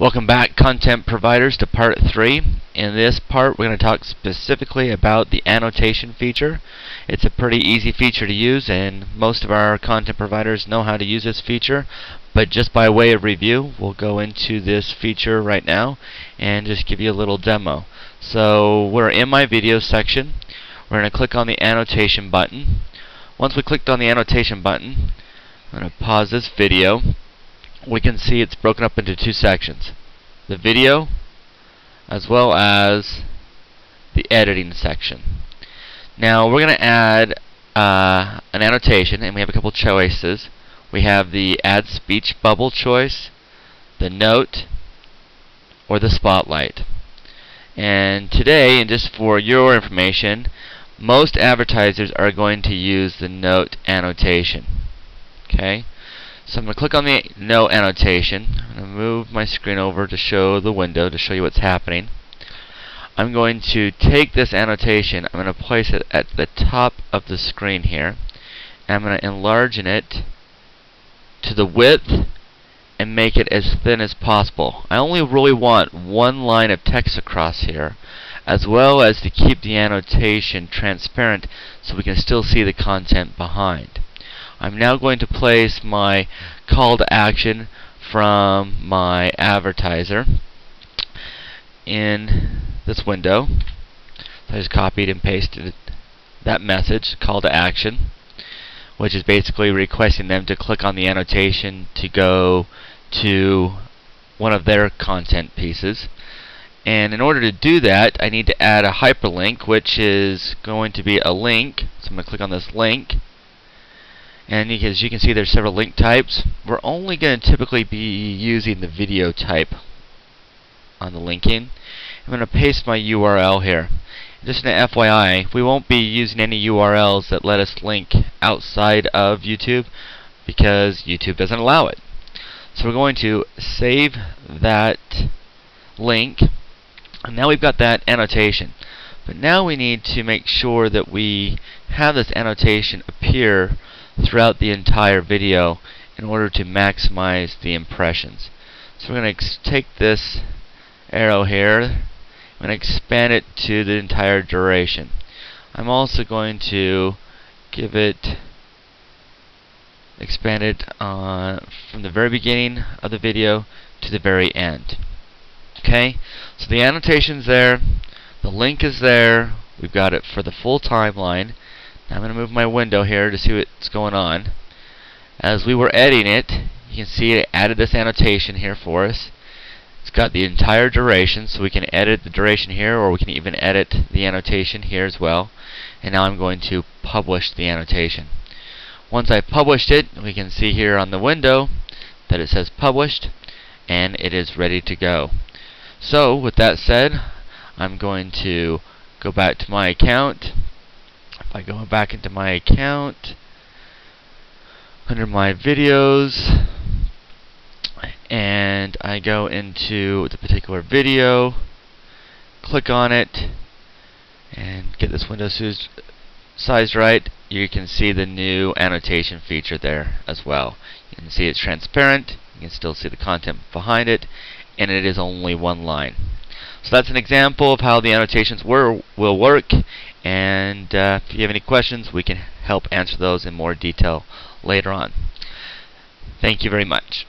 Welcome back, content providers, to part 3. In this part, we're going to talk specifically about the annotation feature. It's a pretty easy feature to use, and most of our content providers know how to use this feature. But just by way of review, we'll go into this feature right now and just give you a little demo. So we're in my video section. We're going to click on the annotation button. Once we clicked on the annotation button, I'm going to pause this video. We can see it's broken up into two sections: the video as well as the editing section. Now we're going to add an annotation, and we have a couple choices. We have the add speech bubble choice, the note, or the spotlight. And today, and just for your information, most advertisers are going to use the note annotation. Okay? So I'm going to click on the note annotation. I'm going to move my screen over to show the window, to show you what's happening. I'm going to take this annotation, I'm going to place it at the top of the screen here, and I'm going to enlarge it to the width and make it as thin as possible. I only really want one line of text across here, as well as to keep the annotation transparent so we can still see the content behind. I'm now going to place my call to action from my advertiser in this window. So I just copied and pasted that message, call to action, which is basically requesting them to click on the annotation to go to one of their content pieces. And in order to do that, I need to add a hyperlink, which is going to be a link. So I'm going to click on this link. And as you can see, there's several link types. We're only going to typically be using the video type on the linking. I'm going to paste my URL here. Just an FYI, we won't be using any URLs that let us link outside of YouTube because YouTube doesn't allow it. So we're going to save that link. And now we've got that annotation. But now we need to make sure that we have this annotation appear throughout the entire video in order to maximize the impressions. So we're going to take this arrow here, I'm going to expand it to the entire duration. I'm also going to give it expanded from the very beginning of the video to the very end. Okay, so the annotation's there, the link is there, we've got it for the full timeline. Now I'm going to move my window here to see what's going on. As we were editing it, you can see it added this annotation here for us. It's got the entire duration, so we can edit the duration here, or we can even edit the annotation here as well. And now I'm going to publish the annotation. Once I published it, we can see here on the window that it says published, and it is ready to go. So with that said, I'm going to go back to my account. If I go back into my account, under my videos, and I go into the particular video, click on it, and get this window sized right, you can see the new annotation feature there as well. You can see it's transparent, you can still see the content behind it, and it is only one line. So that's an example of how the annotations will work, and if you have any questions, we can help answer those in more detail later on. Thank you very much.